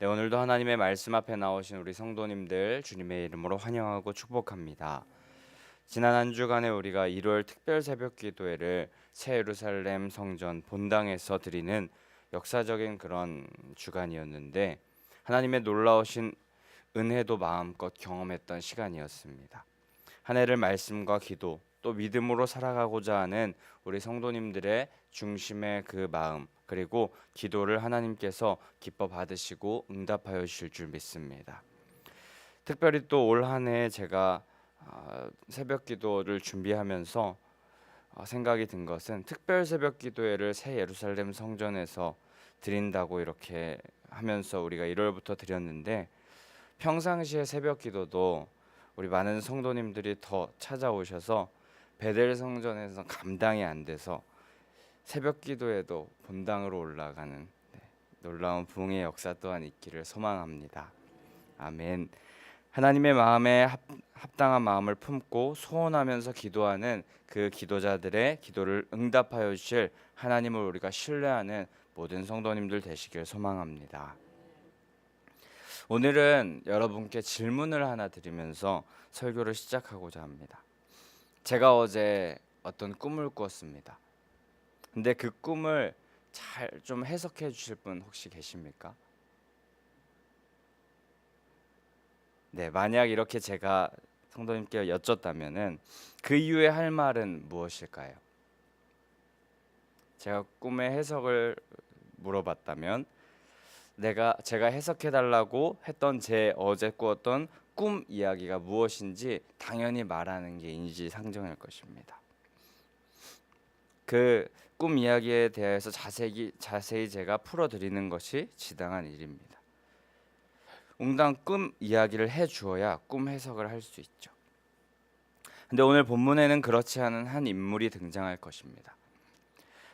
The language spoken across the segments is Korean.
네, 오늘도 하나님의 말씀 앞에 나오신 우리 성도님들 주님의 이름으로 환영하고 축복합니다. 지난 한 주간에 우리가 1월 특별 새벽 기도회를 새 예루살렘 성전 본당에서 드리는 역사적인 그런 주간이었는데 하나님의 놀라우신 은혜도 마음껏 경험했던 시간이었습니다. 한 해를 말씀과 기도 또 믿음으로 살아가고자 하는 우리 성도님들의 중심의 그 마음 그리고 기도를 하나님께서 기뻐 받으시고 응답하여 주실 줄 믿습니다. 특별히 또 올 한 해 제가 새벽 기도를 준비하면서 생각이 든 것은 특별 새벽 기도회를 새 예루살렘 성전에서 드린다고 이렇게 하면서 우리가 1월부터 드렸는데 평상시에 새벽 기도도 우리 많은 성도님들이 더 찾아오셔서 베델 성전에서 감당이 안 돼서 새벽 기도에도 본당으로 올라가는 놀라운 부흥의 역사 또한 있기를 소망합니다. 아멘. 하나님의 마음에 합당한 마음을 품고 소원하면서 기도하는 그 기도자들의 기도를 응답하여 주실 하나님을 우리가 신뢰하는 모든 성도님들 되시길 소망합니다. 오늘은 여러분께 질문을 하나 드리면서 설교를 시작하고자 합니다. 제가 어제 어떤 꿈을 꾸었습니다. 근데 그 꿈을 잘 좀 해석해 주실 분 혹시 계십니까? 네, 만약 이렇게 제가 성도님께 여쭙다면은 그 이후에 할 말은 무엇일까요? 제가 꿈의 해석을 물어봤다면 제가 해석해 달라고 했던 제 어제 꾸었던 꿈 이야기가 무엇인지 당연히 말하는 게 인지상정일 것입니다. 그 꿈 이야기에 대해서 자세히 제가 풀어드리는 것이 지당한 일입니다. 응당 꿈 이야기를 해주어야 꿈 해석을 할 수 있죠. 근데 오늘 본문에는 그렇지 않은 한 인물이 등장할 것입니다.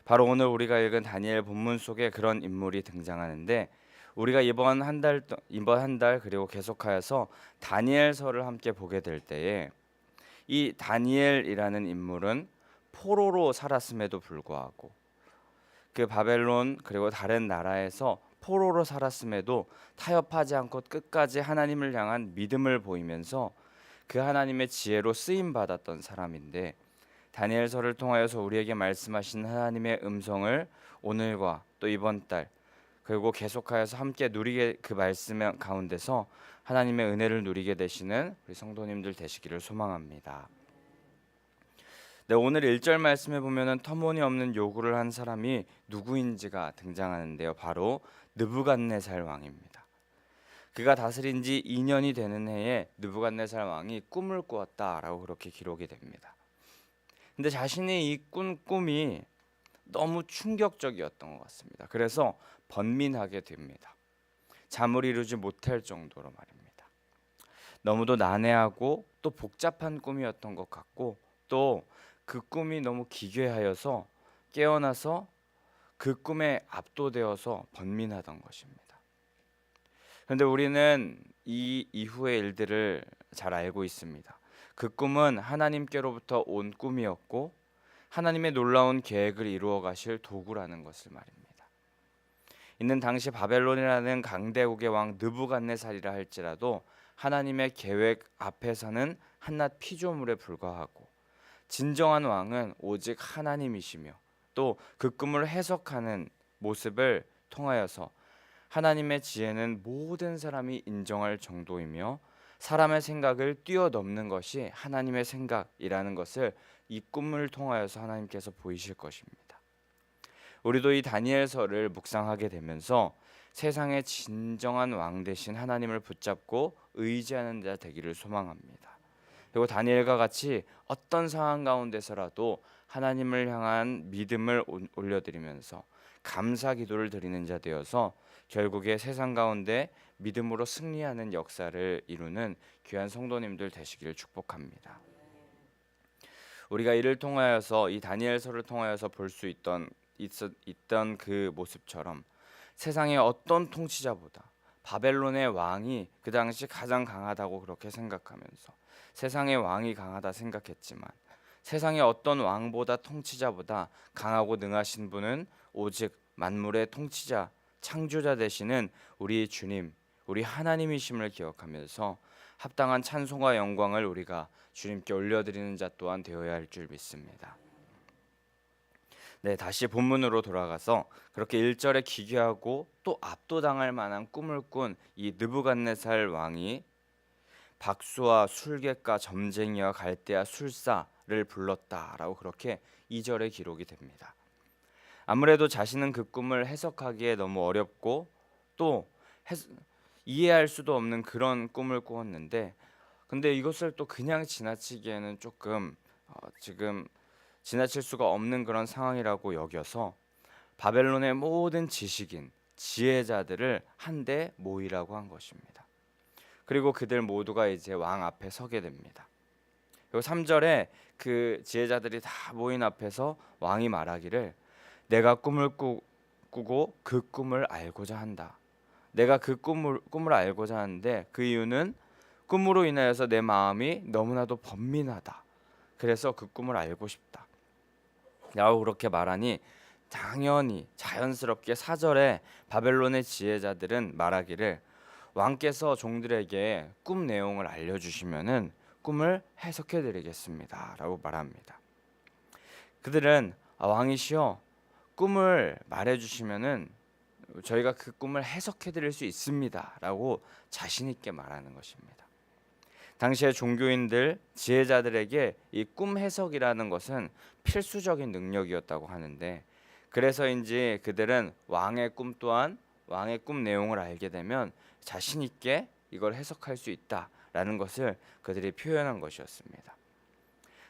바로 오늘 우리가 읽은 다니엘 본문 속에 그런 인물이 등장하는데 우리가 이번 한 달 그리고 계속하여서 다니엘서를 함께 보게 될 때에 이 다니엘이라는 인물은 포로로 살았음에도 불구하고 그 바벨론 그리고 다른 나라에서 포로로 살았음에도 타협하지 않고 끝까지 하나님을 향한 믿음을 보이면서 그 하나님의 지혜로 쓰임 받았던 사람인데 다니엘서를 통하여서 우리에게 말씀하신 하나님의 음성을 오늘과 또 이번 달 그리고 계속하여서 함께 누리게 그 말씀 가운데서 하나님의 은혜를 누리게 되시는 우리 성도님들 되시기를 소망합니다. 네, 오늘 1절 말씀에 보면은 터무니없는 요구를 한 사람이 누구인지가 등장하는데요. 바로 느부갓네살 왕입니다. 그가 다스린 지 2년이 되는 해에 느부갓네살 왕이 꿈을 꾸었다라고 그렇게 기록이 됩니다. 근데 자신이 이 꾼 꿈이 너무 충격적이었던 것 같습니다. 그래서 번민하게 됩니다. 잠을 이루지 못할 정도로 말입니다. 너무도 난해하고 또 복잡한 꿈이었던 것 같고 또 그 꿈이 너무 기괴하여서 깨어나서 그 꿈에 압도되어서 번민하던 것입니다. 그런데 우리는 이 이후의 일들을 잘 알고 있습니다. 그 꿈은 하나님께로부터 온 꿈이었고 하나님의 놀라운 계획을 이루어 가실 도구라는 것을 말입니다. 이는 당시 바벨론이라는 강대국의 왕 느부갓네살이라 할지라도 하나님의 계획 앞에서는 한낱 피조물에 불과하고 진정한 왕은 오직 하나님이시며 또 그 꿈을 해석하는 모습을 통하여서 하나님의 지혜는 모든 사람이 인정할 정도이며 사람의 생각을 뛰어넘는 것이 하나님의 생각이라는 것을 이 꿈을 통하여서 하나님께서 보이실 것입니다. 우리도 이 다니엘서를 묵상하게 되면서 세상의 진정한 왕 되신 하나님을 붙잡고 의지하는 자 되기를 소망합니다. 그리고 다니엘과 같이 어떤 상황 가운데서라도 하나님을 향한 믿음을 올려드리면서 감사 기도를 드리는 자 되어서 결국에 세상 가운데 믿음으로 승리하는 역사를 이루는 귀한 성도님들 되시기를 축복합니다. 우리가 이를 통하여서 이 다니엘서를 통하여서 볼 수 있던 그 모습처럼 세상의 어떤 통치자보다 바벨론의 왕이 그 당시 가장 강하다고 그렇게 생각하면서 세상의 왕이 강하다 생각했지만 세상의 어떤 왕보다 통치자보다 강하고 능하신 분은 오직 만물의 통치자, 창조자 되시는 우리 주님 우리 하나님이심을 기억하면서 합당한 찬송과 영광을 우리가 주님께 올려드리는 자 또한 되어야 할 줄 믿습니다. 네, 다시 본문으로 돌아가서 그렇게 1절에 기괴하고 또 압도당할 만한 꿈을 꾼 이 느부갓네살 왕이 박수와 술객과 점쟁이와 갈대아 술사를 불렀다라고 그렇게 2절에 기록이 됩니다. 아무래도 자신은 그 꿈을 해석하기에 너무 어렵고 또 이해할 수도 없는 그런 꿈을 꾸었는데, 근데 이것을 또 그냥 지나치기에는 조금 지금 지나칠 수가 없는 그런 상황이라고 여겨서 바벨론의 모든 지식인, 지혜자들을 한데 모이라고 한 것입니다. 그리고 그들 모두가 이제 왕 앞에 서게 됩니다. 그리고 3절에 그 지혜자들이 다 모인 앞에서 왕이 말하기를 내가 꿈을 꾸고 그 꿈을 알고자 한다. 내가 그 꿈을 알고자 하는데 그 이유는 꿈으로 인하여서 내 마음이 너무나도 번민하다. 그래서 그 꿈을 알고 싶다. 라고 그렇게 말하니 당연히 자연스럽게 4절에 바벨론의 지혜자들은 말하기를 왕께서 종들에게 꿈 내용을 알려주시면은 꿈을 해석해 드리겠습니다 라고 말합니다. 그들은 왕이시여 꿈을 말해주시면은 저희가 그 꿈을 해석해 드릴 수 있습니다 라고 자신 있게 말하는 것입니다. 당시의 종교인들, 지혜자들에게 이 꿈 해석이라는 것은 필수적인 능력이었다고 하는데, 그래서인지 그들은 왕의 꿈 또한 왕의 꿈 내용을 알게 되면 자신 있게 이걸 해석할 수 있다라는 것을 그들이 표현한 것이었습니다.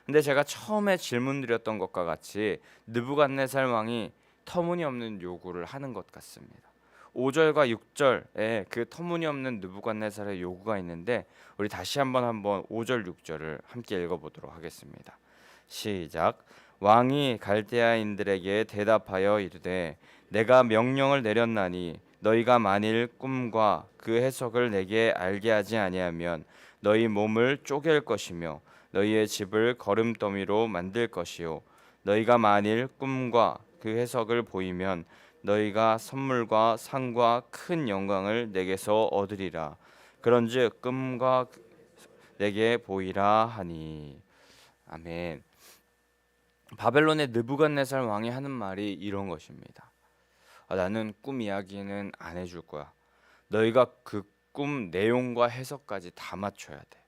근데 제가 처음에 질문드렸던 것과 같이 느부갓네살 왕이 터무니없는 요구를 하는 것 같습니다. 5절과 6절에 그 터무니없는 느부갓네살의 요구가 있는데 우리 다시 한번 5절 6절을 함께 읽어보도록 하겠습니다. 시작. 왕이 갈대아인들에게 대답하여 이르되 내가 명령을 내렸나니 너희가 만일 꿈과 그 해석을 내게 알게 하지 아니하면 너희 몸을 쪼갤 것이며 너희의 집을 거름더미로 만들 것이요 너희가 만일 꿈과 그 해석을 보이면 너희가 선물과 상과 큰 영광을 내게서 얻으리라. 그런즉 꿈과 내게 보이라 하니. 아멘. 바벨론의 느부갓네살 왕이 하는 말이 이런 것입니다. 나는 꿈 이야기는 안 해줄 거야. 너희가 그 꿈 내용과 해석까지 다 맞춰야 돼.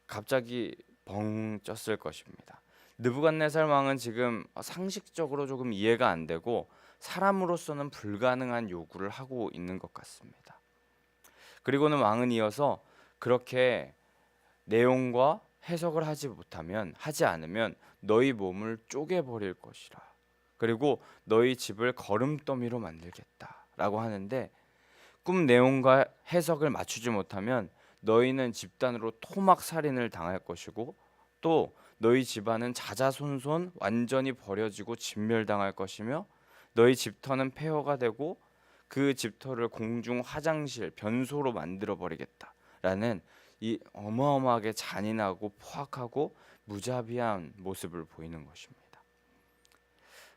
갑자기 벙 쪘을 것입니다. 느부갓네살 왕은 지금 상식적으로 조금 이해가 안 되고 사람으로서는 불가능한 요구를 하고 있는 것 같습니다. 그리고는 왕은 이어서 그렇게 내용과 해석을 하지 않으면 너희 몸을 쪼개버릴 것이라. 그리고 너희 집을 거름더미로 만들겠다라고 하는데, 꿈 내용과 해석을 맞추지 못하면 너희는 집단으로 토막 살인을 당할 것이고 또 너희 집안은 자자손손 완전히 버려지고 진멸당할 것이며 너희 집터는 폐허가 되고 그 집터를 공중 화장실 변소로 만들어 버리겠다라는 이 어마어마하게 잔인하고 포악하고 무자비한 모습을 보이는 것입니다.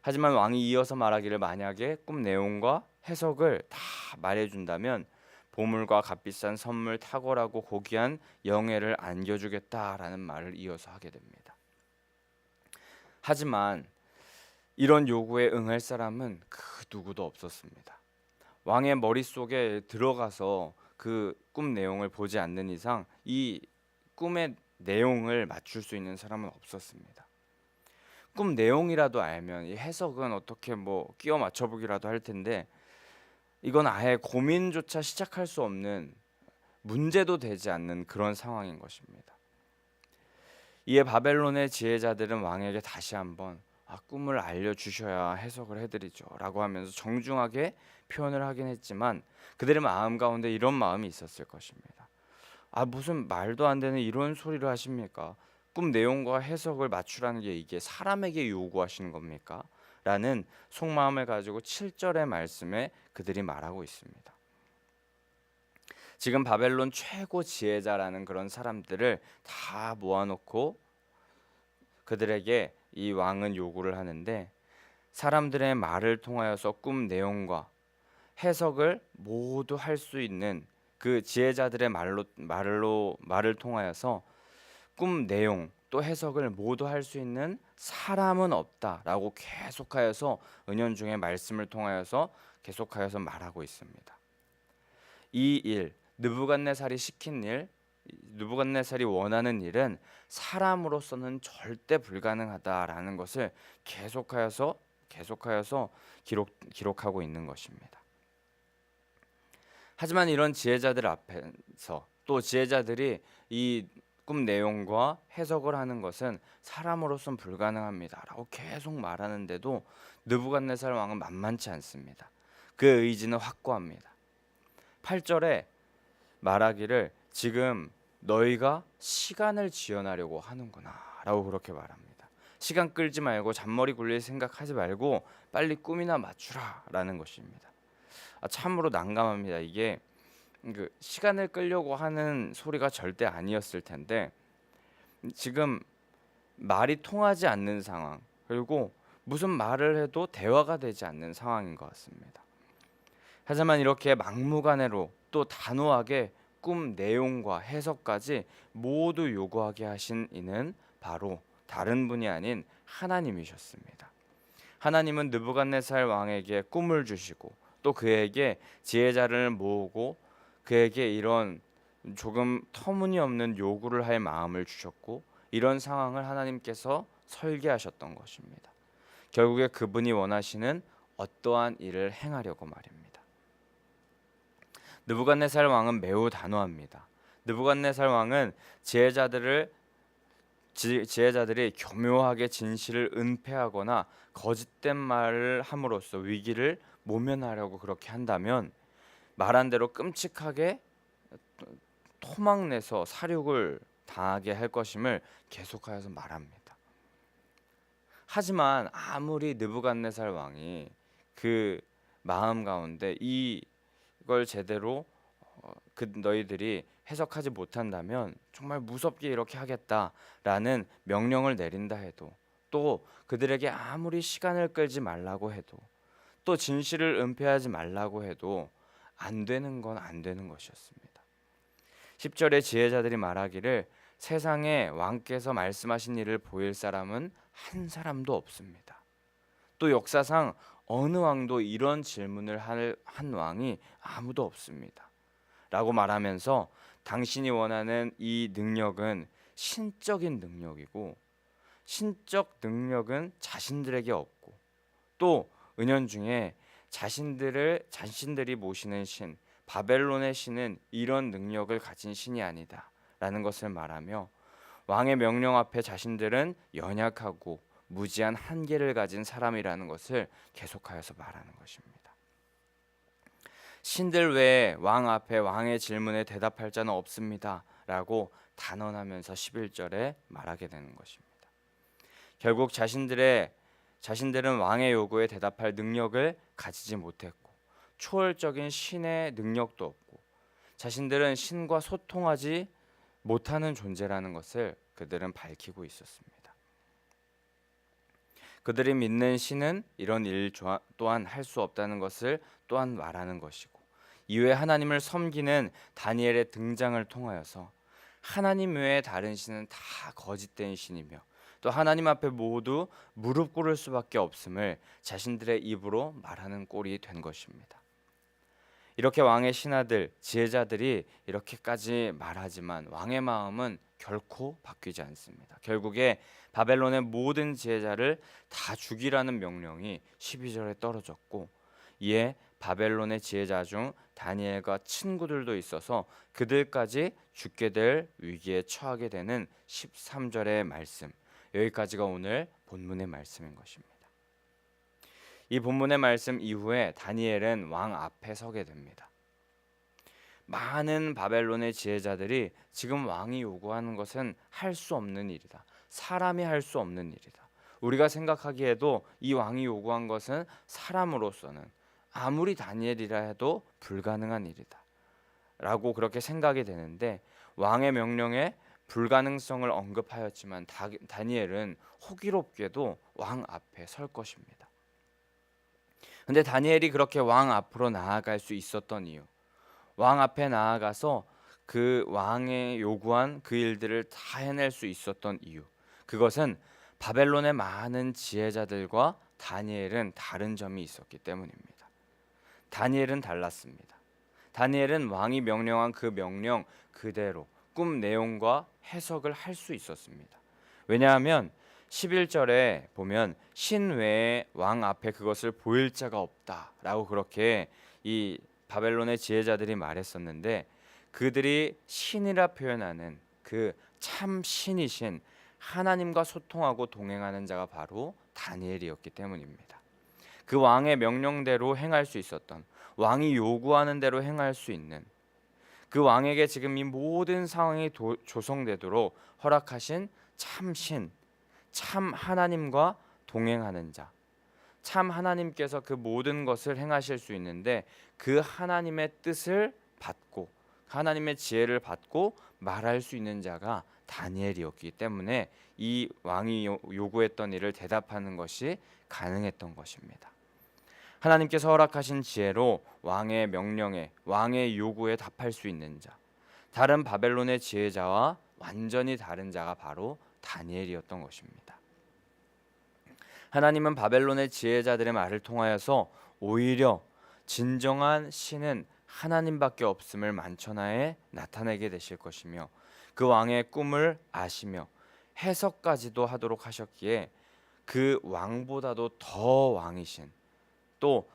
하지만 왕이 이어서 말하기를 만약에 꿈 내용과 해석을 다 말해준다면 보물과 값비싼 선물, 탁월하고 고귀한 영예를 안겨주겠다라는 말을 이어서 하게 됩니다. 하지만 이런 요구에 응할 사람은 그 누구도 없었습니다. 왕의 머릿속에 들어가서 그 꿈 내용을 보지 않는 이상 이 꿈의 내용을 맞출 수 있는 사람은 없었습니다. 꿈 내용이라도 알면 이 해석은 어떻게 끼워 맞춰보기라도 할 텐데 이건 아예 고민조차 시작할 수 없는, 문제도 되지 않는 그런 상황인 것입니다. 이에 바벨론의 지혜자들은 왕에게 다시 한번 꿈을 알려주셔야 해석을 해드리죠 라고 하면서 정중하게 표현을 하긴 했지만 그들의 마음 가운데 이런 마음이 있었을 것입니다. 무슨 말도 안 되는 이런 소리를 하십니까? 꿈 내용과 해석을 맞추라는 게 이게 사람에게 요구하시는 겁니까? 라는 속마음을 가지고 7절의 말씀에 그들이 말하고 있습니다. 지금 바벨론 최고 지혜자라는 그런 사람들을 다 모아놓고 그들에게 이 왕은 요구를 하는데, 사람들의 말을 통하여서 꿈 내용과 해석을 모두 할 수 있는 그 지혜자들의 말을 통하여서 꿈 내용 또 해석을 모두 할 수 있는 사람은 없다라고 계속하여서 은연중에 말씀을 통하여서 계속하여서 말하고 있습니다. 이 일, 느부갓네살이 시킨 일, 느부갓네살이 원하는 일은 사람으로서는 절대 불가능하다라는 것을 계속하여서 기록하고 있는 것입니다. 하지만 이런 지혜자들 앞에서 또 지혜자들이 이 꿈 내용과 해석을 하는 것은 사람으로서는 불가능합니다라고 계속 말하는데도 느부갓네살 왕은 만만치 않습니다. 그의 의지는 확고합니다. 8절에 말하기를 지금 너희가 시간을 지연하려고 하는구나 라고 그렇게 말합니다. 시간 끌지 말고 잔머리 굴릴 생각하지 말고 빨리 꿈이나 맞추라 라는 것입니다. 참으로 난감합니다. 이게 그 시간을 끌려고 하는 소리가 절대 아니었을 텐데 지금 말이 통하지 않는 상황, 그리고 무슨 말을 해도 대화가 되지 않는 상황인 것 같습니다. 하지만 이렇게 막무가내로 또 단호하게 꿈 내용과 해석까지 모두 요구하게 하신 이는 바로 다른 분이 아닌 하나님이셨습니다. 하나님은 느부갓네살 왕에게 꿈을 주시고 또 그에게 지혜자를 모으고 그에게 이런 조금 터무니없는 요구를 할 마음을 주셨고 이런 상황을 하나님께서 설계하셨던 것입니다. 결국에 그분이 원하시는 어떠한 일을 행하려고 말입니다. 느부갓네살 왕은 매우 단호합니다. 느부갓네살 왕은 지혜자들이 교묘하게 진실을 은폐하거나 거짓된 말을 함으로써 위기를 모면하려고 그렇게 한다면 말한 대로 끔찍하게 토막내서 사륙을 당하게 할 것임을 계속하여서 말합니다. 하지만 아무리 느부갓네살 왕이 그 마음 가운데 이걸 제대로 너희들이 해석하지 못한다면 정말 무섭게 이렇게 하겠다라는 명령을 내린다 해도 또 그들에게 아무리 시간을 끌지 말라고 해도 또 진실을 은폐하지 말라고 해도 안 되는 건 안 되는 것이었습니다. 10절에 지혜자들이 말하기를 세상에 왕께서 말씀하신 일을 보일 사람은 한 사람도 없습니다. 또 역사상 어느 왕도 이런 질문을 한 왕이 아무도 없습니다. 라고 말하면서 당신이 원하는 이 능력은 신적인 능력이고 신적 능력은 자신들에게 없고 또 은연중에 자신들이 모시는 신 바벨론의 신은 이런 능력을 가진 신이 아니다 라는 것을 말하며 왕의 명령 앞에 자신들은 연약하고 무지한 한계를 가진 사람이라는 것을 계속하여서 말하는 것입니다. 신들 외에 왕 앞에 왕의 질문에 대답할 자는 없습니다 라고 단언하면서 11절에 말하게 되는 것입니다. 결국 자신들은 왕의 요구에 대답할 능력을 가지지 못했고 초월적인 신의 능력도 없고 자신들은 신과 소통하지 못하는 존재라는 것을 그들은 밝히고 있었습니다. 그들이 믿는 신은 이런 일 또한 할 수 없다는 것을 또한 말하는 것이고 이외에 하나님을 섬기는 다니엘의 등장을 통하여서 하나님 외에 다른 신은 다 거짓된 신이며 또 하나님 앞에 모두 무릎 꿇을 수밖에 없음을 자신들의 입으로 말하는 꼴이 된 것입니다. 이렇게 왕의 신하들, 지혜자들이 이렇게까지 말하지만 왕의 마음은 결코 바뀌지 않습니다. 결국에 바벨론의 모든 지혜자를 다 죽이라는 명령이 12절에 떨어졌고 이에 바벨론의 지혜자 중 다니엘과 친구들도 있어서 그들까지 죽게 될 위기에 처하게 되는 13절의 말씀, 여기까지가 오늘 본문의 말씀인 것입니다. 이 본문의 말씀 이후에 다니엘은 왕 앞에 서게 됩니다. 많은 바벨론의 지혜자들이 지금 왕이 요구하는 것은 할 수 없는 일이다. 사람이 할 수 없는 일이다. 우리가 생각하기에도 이 왕이 요구한 것은 사람으로서는 아무리 다니엘이라 해도 불가능한 일이다 라고 그렇게 생각이 되는데 왕의 명령에 불가능성을 언급하였지만 다니엘은 호기롭게도 왕 앞에 설 것입니다. 근데 다니엘이 그렇게 왕 앞으로 나아갈 수 있었던 이유, 왕 앞에 나아가서 그 왕의 요구한 그 일들을 다 해낼 수 있었던 이유, 그것은 바벨론의 많은 지혜자들과 다니엘은 다른 점이 있었기 때문입니다. 다니엘은 달랐습니다. 다니엘은 왕이 명령한 그 명령 그대로 꿈 내용과 해석을 할 수 있었습니다. 왜냐하면 11절에 보면 신 외에 왕 앞에 그것을 보일 자가 없다라고 그렇게 이 바벨론의 지혜자들이 말했었는데, 그들이 신이라 표현하는 그 참 신이신 하나님과 소통하고 동행하는 자가 바로 다니엘이었기 때문입니다. 그 왕의 명령대로 행할 수 있었던, 왕이 요구하는 대로 행할 수 있는, 그 왕에게 지금 이 모든 상황이 조성되도록 허락하신 참 신, 참 하나님과 동행하는 자, 참 하나님께서 그 모든 것을 행하실 수 있는데 그 하나님의 뜻을 받고 하나님의 지혜를 받고 말할 수 있는 자가 다니엘이었기 때문에 이 왕이 요구했던 일을 대답하는 것이 가능했던 것입니다. 하나님께서 허락하신 지혜로 왕의 명령에, 왕의 요구에 답할 수 있는 자, 다른 바벨론의 지혜자와 완전히 다른 자가 바로 다니엘이었던 것입니다. 하나님은 바벨론의 지혜자들의 말을 통하여서 오히려 진정한 신은 하나님밖에 없음을 만천하에 나타내게 되실 것이며, 그 왕의 꿈을 아시며 해석까지도 하도록 하셨기에 그 왕보다도 더 왕이신, 또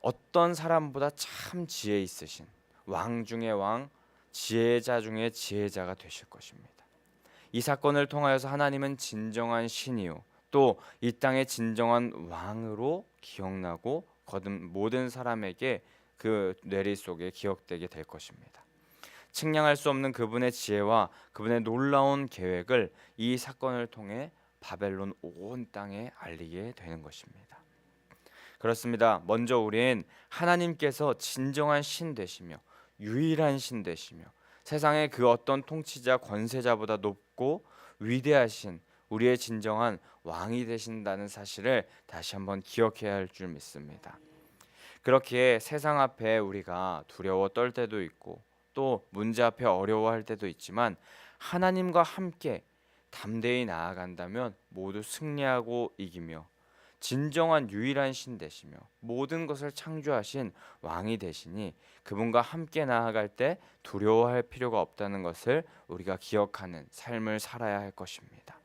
어떤 사람보다 참 지혜 있으신 왕 중의 왕, 지혜자 중의 지혜자가 되실 것입니다. 이 사건을 통하여서 하나님은 진정한 신이요 또 이 땅의 진정한 왕으로 기억나고 거듭 모든 사람에게 그 뇌리 속에 기억되게 될 것입니다. 측량할 수 없는 그분의 지혜와 그분의 놀라운 계획을 이 사건을 통해 바벨론 온 땅에 알리게 되는 것입니다. 그렇습니다. 먼저 우리는 하나님께서 진정한 신 되시며 유일한 신 되시며 세상의 그 어떤 통치자 권세자보다 높고 위대하신 우리의 진정한 왕이 되신다는 사실을 다시 한번 기억해야 할 줄 믿습니다. 그렇기에 세상 앞에 우리가 두려워 떨 때도 있고 또 문제 앞에 어려워할 때도 있지만, 하나님과 함께 담대히 나아간다면 모두 승리하고 이기며 진정한 유일한 신 되시며 모든 것을 창조하신 왕이 되시니 그분과 함께 나아갈 때 두려워할 필요가 없다는 것을 우리가 기억하는 삶을 살아야 할 것입니다.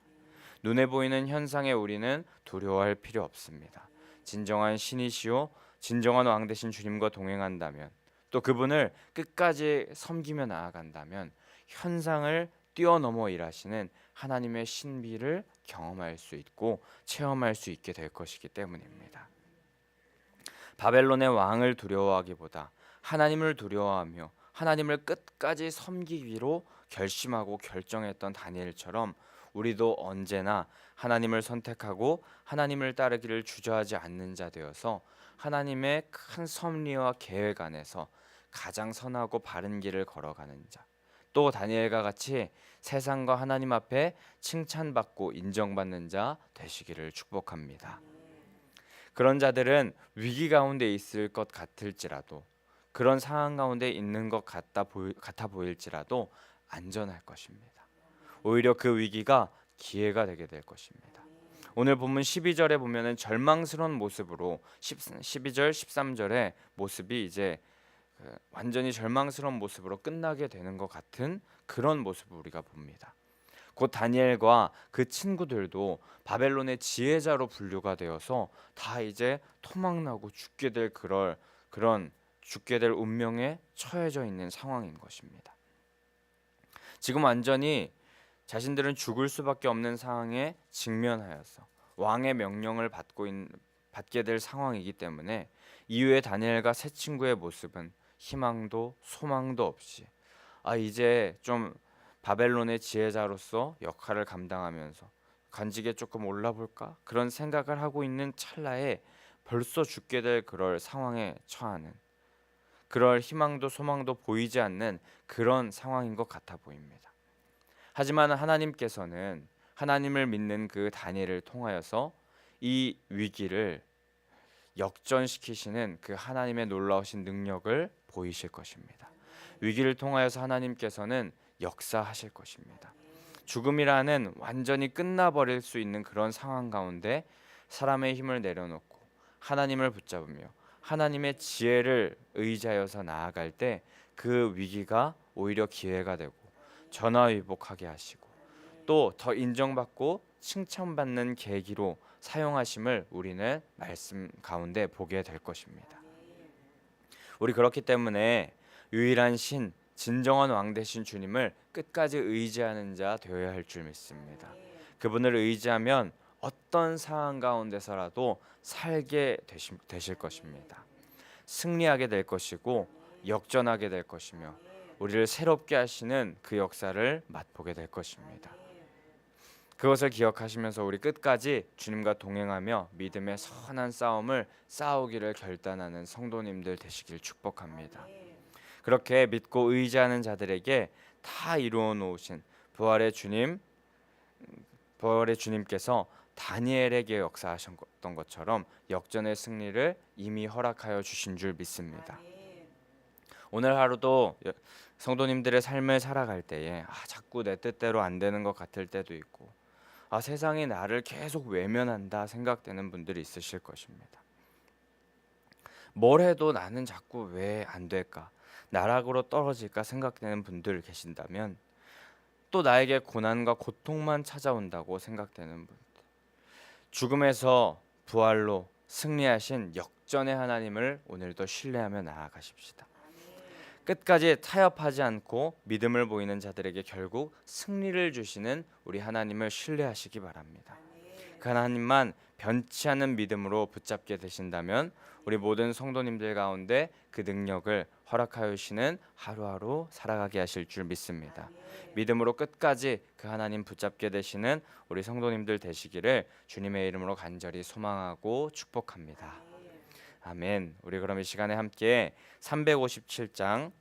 눈에 보이는 현상에 우리는 두려워할 필요 없습니다. 진정한 신이시오 진정한 왕 되신 주님과 동행한다면, 또 그분을 끝까지 섬기며 나아간다면 현상을 뛰어넘어 일하시는 하나님의 신비를 경험할 수 있고 체험할 수 있게 될 것이기 때문입니다. 바벨론의 왕을 두려워하기보다 하나님을 두려워하며 하나님을 끝까지 섬기기로 결심하고 결정했던 다니엘처럼 우리도 언제나 하나님을 선택하고 하나님을 따르기를 주저하지 않는 자 되어서 하나님의 큰 섭리와 계획 안에서 가장 선하고 바른 길을 걸어가는 자, 또 다니엘과 같이 세상과 하나님 앞에 칭찬받고 인정받는 자 되시기를 축복합니다. 그런 자들은 위기 가운데 있을 것 같을지라도, 그런 상황 가운데 있는 것 같아 보일지라도 안전할 것입니다. 오히려 그 위기가 기회가 되게 될 것입니다. 오늘 본문 12절에 보면은 절망스러운 모습으로 12절 13절의 모습이 이제 완전히 절망스러운 모습으로 끝나게 되는 것 같은 그런 모습을 우리가 봅니다. 곧 다니엘과 그 친구들도 바벨론의 지혜자로 분류가 되어서 다 이제 토막나고 죽게 될 그런 죽게 될 운명에 처해져 있는 상황인 것입니다. 지금 완전히 자신들은 죽을 수밖에 없는 상황에 직면하여서 왕의 명령을 받게 될 상황이기 때문에 이후에 다니엘과 세 친구의 모습은 희망도 소망도 없이 이제 좀 바벨론의 지혜자로서 역할을 감당하면서 간직에 조금 올라볼까 그런 생각을 하고 있는 찰나에 벌써 죽게 될 그럴 상황에 처하는, 그럴 희망도 소망도 보이지 않는 그런 상황인 것 같아 보입니다. 하지만 하나님께서는 하나님을 믿는 그 다니엘을 통하여서 이 위기를 역전시키시는 그 하나님의 놀라우신 능력을 보이실 것입니다. 위기를 통하여서 하나님께서는 역사하실 것입니다. 죽음이라는 완전히 끝나버릴 수 있는 그런 상황 가운데 사람의 힘을 내려놓고 하나님을 붙잡으며 하나님의 지혜를 의지하여서 나아갈 때 그 위기가 오히려 기회가 되고 전화위복하게 하시고 또 더 인정받고 칭찬받는 계기로 사용하심을 우리는 말씀 가운데 보게 될 것입니다. 우리 그렇기 때문에 유일한 신, 진정한 왕 되신 주님을 끝까지 의지하는 자 되어야 할 줄 믿습니다. 그분을 의지하면 어떤 상황 가운데서라도 살게 되실 것입니다. 승리하게 될 것이고 역전하게 될 것이며 우리를 새롭게 하시는 그 역사를 맛보게 될 것입니다. 그것을 기억하시면서 우리 끝까지 주님과 동행하며 믿음의 선한 싸움을 싸우기를 결단하는 성도님들 되시길 축복합니다. 그렇게 믿고 의지하는 자들에게 다 이루어 놓으신 부활의 주님께서 다니엘에게 역사하셨던 것처럼 역전의 승리를 이미 허락하여 주신 줄 믿습니다. 오늘 하루도 성도님들의 삶을 살아갈 때에 자꾸 내 뜻대로 안 되는 것 같을 때도 있고 세상이 나를 계속 외면한다 생각되는 분들이 있으실 것입니다. 뭘 해도 나는 자꾸 왜 안 될까? 나락으로 떨어질까 생각되는 분들 계신다면 또 나에게 고난과 고통만 찾아온다고 생각되는 분들, 죽음에서 부활로 승리하신 역전의 하나님을 오늘도 신뢰하며 나아가십시다. 끝까지 타협하지 않고 믿음을 보이는 자들에게 결국 승리를 주시는 우리 하나님을 신뢰하시기 바랍니다. 그 하나님만 변치 않는 믿음으로 붙잡게 되신다면 우리 모든 성도님들 가운데 그 능력을 허락하여 주시는 하루하루 살아가게 하실 줄 믿습니다. 믿음으로 끝까지 그 하나님 붙잡게 되시는 우리 성도님들 되시기를 주님의 이름으로 간절히 소망하고 축복합니다. 아멘. 우리 그럼 이 시간에 함께 357장